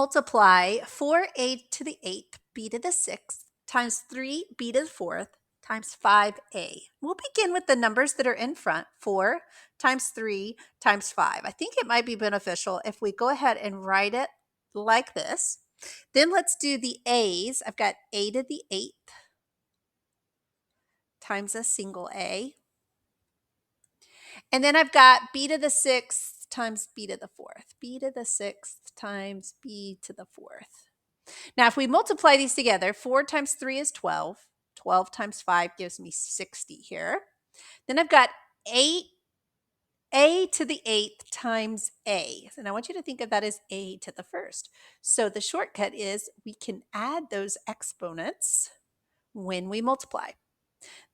multiply 4a to the 8th, b to the 6th, times 3b to the 4th, times 5a. We'll begin with the numbers that are in front, 4 times 3 times 5. I think it might be beneficial if we go ahead and write it like this. Then let's do the a's. I've got a to the 8th times a single a. And then I've got b to the 6th times b to the 4th. B to the 6th times b to the 4th. Now, if we multiply these together, 4 times 3 is 12. 12 times 5 gives me 60 here. Then I've got 8a to the 8th times a. And I want you to think of that as a to the first. So the shortcut is we can add those exponents when we multiply.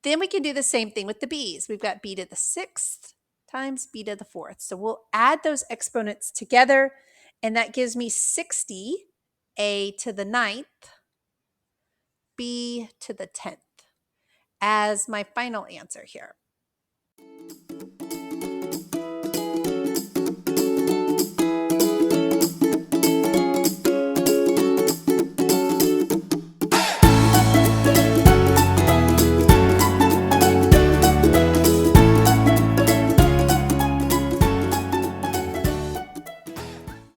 Then we can do the same thing with the b's. We've got b to the 6th times b to the 4th. So we'll add those exponents together, and that gives me 60 a to the 9th, b to the 10th as my final answer here.